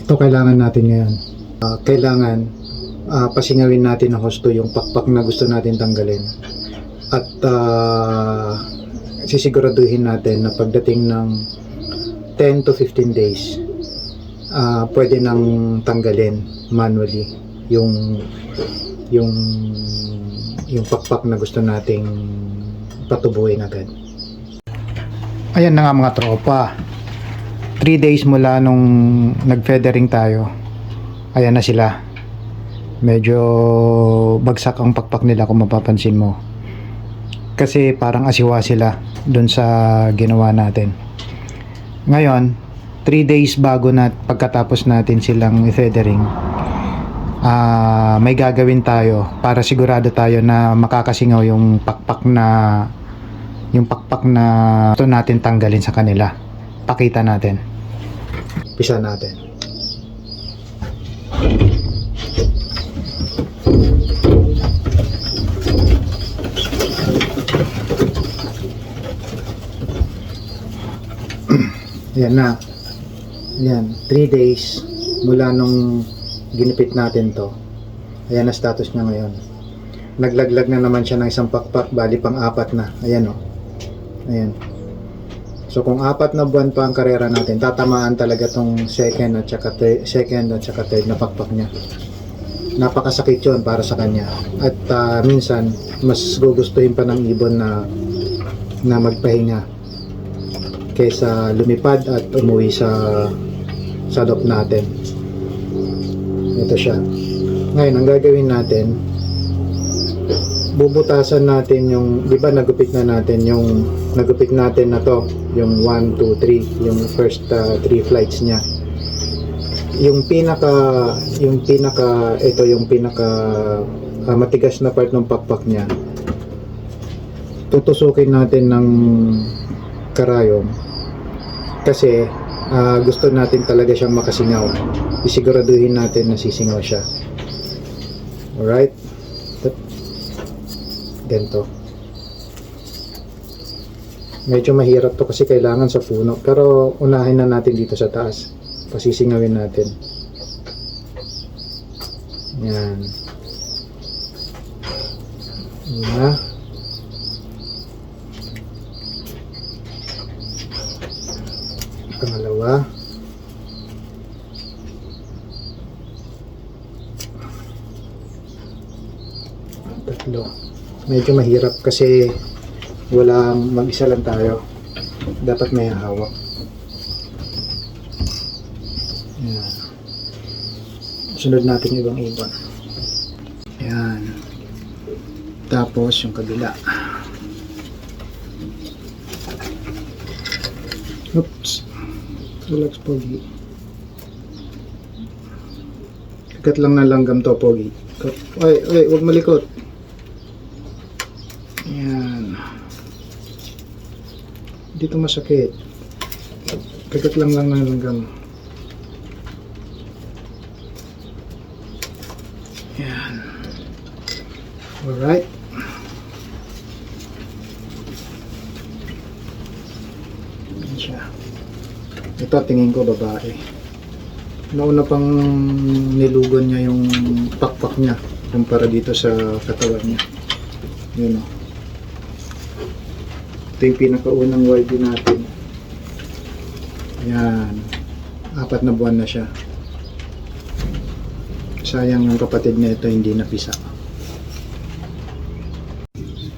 Ito kailangan natin ngayon. Kailangan pasingawin natin ng husto yung pakpak na gusto natin tanggalin. At sisiguraduhin natin na pagdating ng 10 to 15 days, pwede nang tanggalin manually yung pakpak na gusto nating patubuhin agad. Ayan na nga mga tropa. 3 days mula nung nag-feathering tayo. Ayan na sila. Medyo bagsak ang pakpak nila kung mapapansin mo. Kasi parang asiwa sila dun sa ginawa natin. Ngayon, 3 days bago pagkatapos natin silang i-feathering, may gagawin tayo para sigurado tayo na makakasingaw yung pakpak na ito natin tanggalin sa kanila. Pakita natin. Pisa natin. Ayan na. Ayan, 3 days mula nung ginipit natin to. Ayan na status niya ngayon. Naglaglag na naman siya ng isang pakpak, bali pang 4 na. Ayan o. Ayan. So kung 4 na buwan pa ang karera natin, tatamaan talaga tong second at saka third na pakpak niya. Napakasakit yun para sa kanya. At minsan, mas gugustuhin pa ng ibon na magpahinga kaysa lumipad at umuwi sa loob natin. Ito siya. Ngayon, ang gagawin natin, bubutasan natin yung, di ba nagupit na to, yung 1, 2, 3, yung first 3 flights niya. Yung pinaka matigas na part ng pakpak niya, tutusukin natin ng karayom kasi gusto natin talaga siyang makasingaw. Isiguraduhin natin na sisingaw siya. Alright? Ganito. Medyo mahirap to kasi kailangan sa puno, pero unahin na natin dito sa taas. Pasisingawin natin. Yan. Una. Pangalawa. Tatlo. Medyo mahirap kasi mag-isa lang tayo. Dapat may hawak. Yan. Sunod natin yung ibang ibon. Yan. Tapos yung kabila. Oops. Relax, Pogi. Kagat lang ng langgam to, Pogi. Ay, huwag malikot. Yan. Dito masakit. Kagat lang ng langgam. Yan. Alright. Yan siya. Ito tingin ko babae. Nauna pang nilugon niya yung pakpak niya kumpara dito sa katawan niya. Yun o. Ito yung pinakaunang YB natin. Yan. 4 na buwan na siya. Sayang yung kapatid na ito hindi napisa.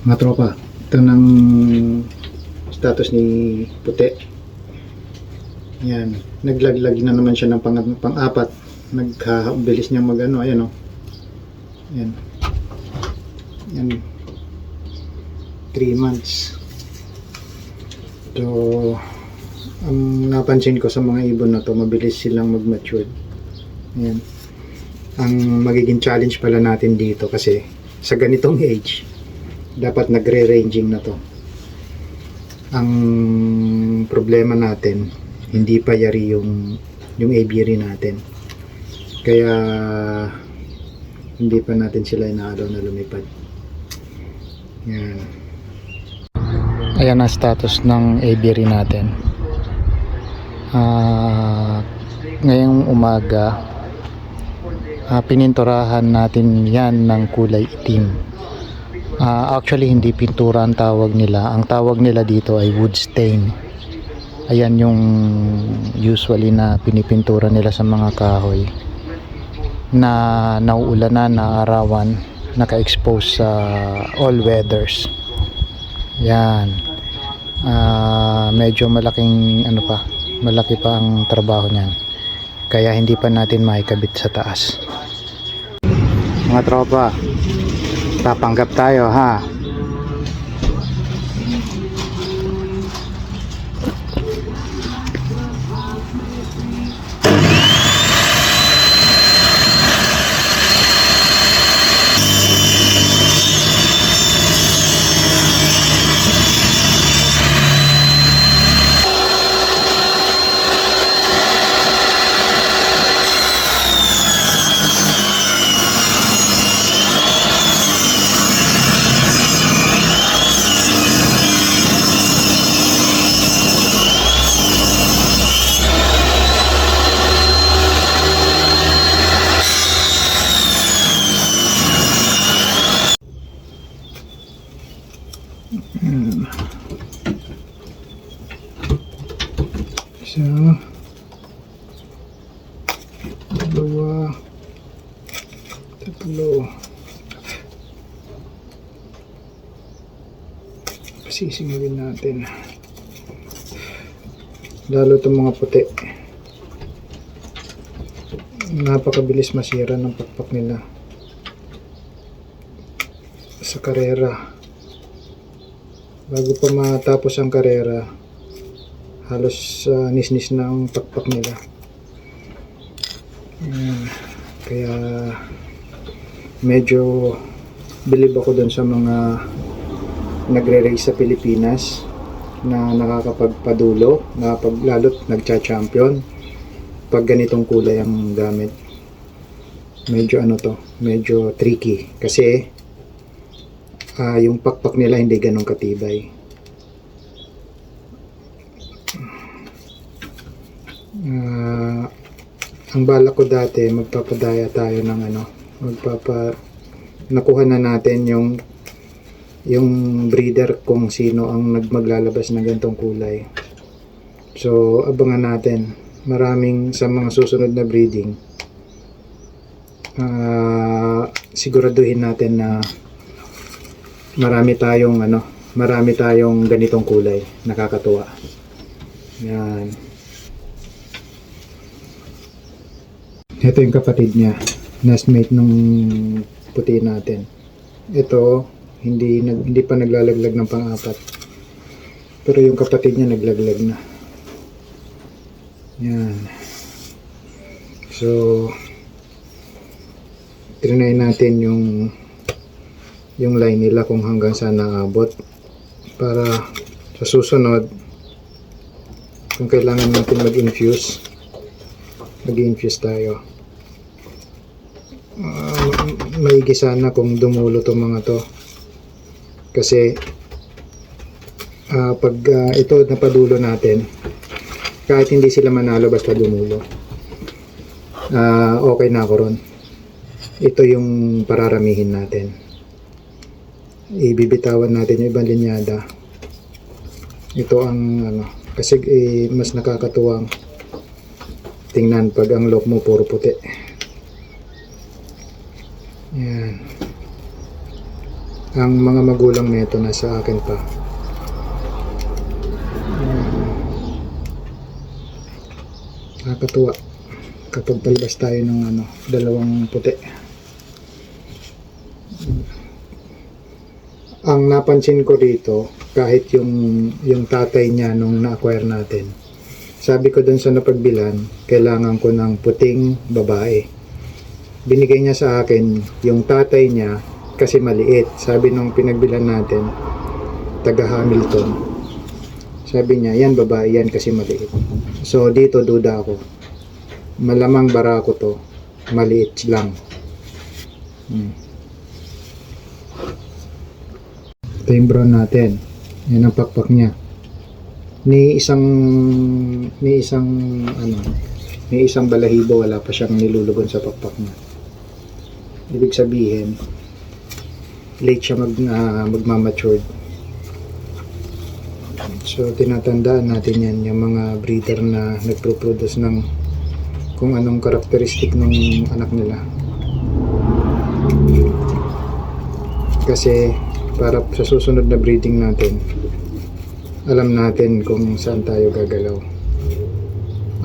Mga tropa, ito ng status ni Puti. Yan, naglaglag na naman siya ng pang-4. Nagkabilis niya magano, ayan o. Yan. Yan. 3 months. So, ang napansin ko sa mga ibon na to, mabilis silang mag-mature. Yan. Ang magiging challenge pala natin dito kasi sa ganitong age, dapat nagre-ranging na to. Ang problema natin, hindi pa yari yung aviary natin. Kaya hindi pa natin sila inaalaw na lumipad. Yan. Ayan ang status ng aviary natin. ngayong umaga, pininturahan natin yan ng kulay itim. Actually hindi pintura ang tawag nila, ang tawag nila dito ay wood stain. Ayan yung usually na pinipintura nila sa mga kahoy na nauulanan, naarawan, naka-expose sa all weathers. Yan. Medyo malaking malaki pa ang trabaho niyan. Kaya hindi pa natin maikabit sa taas. Mga tropa, tapanggap tayo ha. Isa, dalawa, tatlo. Pasisingawin natin. Lalo itong mga puti. Napakabilis masira ng pakpak nila sa karera. Bago pa matapos ang karera, halos nisnis na ang pakpak nila. Kaya medyo bilib ako dun sa mga nagre-race sa Pilipinas na nakakapagpadulo, lalo't nagcha-champion pag ganitong kulay ang gamit. Medyo medyo tricky kasi yung pakpak nila hindi ganun katibay. Ang balak ko dati, magpapadaya tayo ng nakuha na natin yung breeder kung sino ang maglalabas ng ganitong kulay. So abangan natin, maraming sa mga susunod na breeding, siguraduhin natin na marami tayong ganitong kulay, nakakatuwa. Yan. Ito yung kapatid niya, nestmate nung puti natin. Ito hindi pa naglalaglag ng pang-apat, pero yung kapatid niya naglaglag na. Yan. So trinay natin yung line nila kung hanggang saan naabot, para sa susunod kung kailangan natin mag-infuse tayo. Maigi sana kung dumulo to mga to, kasi pag ito napadulo natin, kahit hindi sila manalo basta dumulo, okay na ako ron. Ito yung pararamihin natin, ibibitawan natin yung ibang linyada. Ito ang kasi mas nakakatuwang tingnan pag ang look mo puro puti. Yan. Ang mga magulang nito nasa akin pa. Nakakatuwa kapag palabas tayo ng dalawang puti. Ang napansin ko dito, kahit yung tatay niya nung na-acquire natin, sabi ko dun sa napagbilan, kailangan ko ng puting babae. Binigay niya sa akin yung tatay niya kasi maliit. Sabi nung pinagbilan natin, taga Hamilton, sabi niya, yan babae yan kasi maliit. So dito duda ako, malamang barako to, maliit lang. Ito yung brown natin, yan ang pakpak niya. Ni isang may isang balahibo, wala pa siyang nilulugon sa pakpak niya. Ibig sabihin, late siya magmamatured. So, tinatandaan natin yan, yung mga breeder na nagpo-produce ng kung anong karakteristik ng anak nila. Kasi, para sa susunod na breeding natin, alam natin kung saan tayo gagalaw.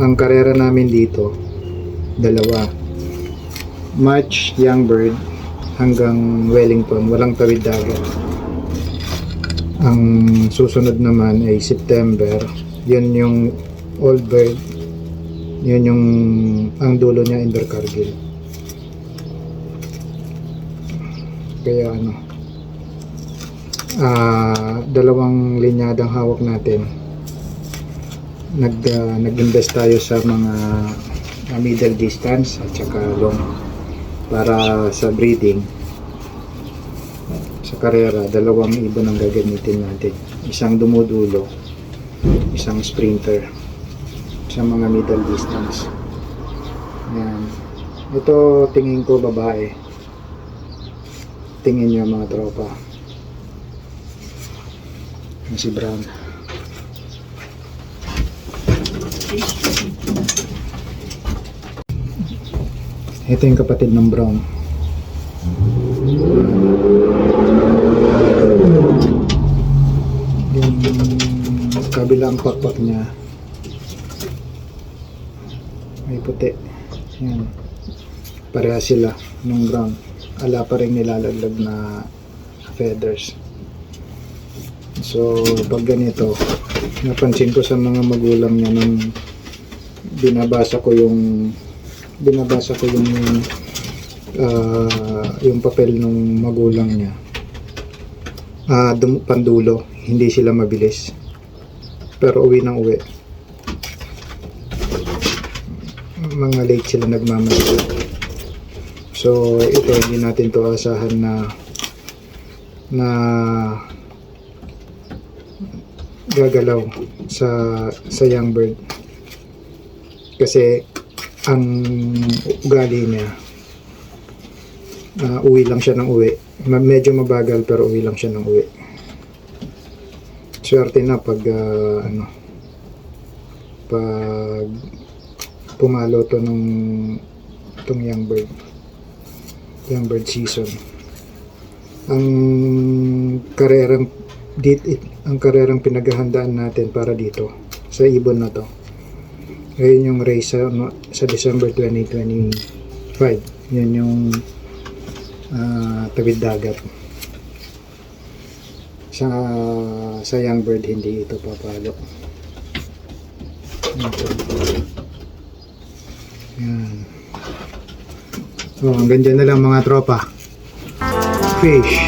Ang karera namin dito, dalawa. March young bird hanggang Wellington, walang tawid dagat. Ang susunod naman ay September, yun yung old bird, yun yung ang dulo niya Invercargill. Kaya dalawang linyadang hawak natin. Nag-invest tayo sa mga middle distance at saka long para sa breeding. Sa karera, dalawang ibon ang gagamitin natin. Isang dumudulo, isang sprinter sa mga middle distance. Yan. Ito tingin ko babae. Tingin nyo mga tropa. Si Brown. Ito yung kapatid ng Brown. Yung kabilang pakpak niya may puti. Yan. Pareha sila ng Brown. Ala pa rin nilalaglag na feathers. So, pag ganito, napansin ko sa mga magulang niya nung binabasa ko yung papel ng magulang niya. Pandulo, hindi sila mabilis. Pero uwi ng uwi. Mga late sila nagmamasid. So, ito hindi natin to asahan na gagalaw sa young bird kasi ang ugali niya uwi lang siya ng uwi, medyo mabagal pero uwi lang siya ng uwi. Swerte na pag pag pumalo to itong young bird season. Ang karerang pinaghahandaan natin para dito sa ibon na to, ngayon yung race sa December 2025. Yun yung tawid dagat. Sa young bird hindi ito papalo. Yan. So hanggang dyan na lang mga tropa. Fish.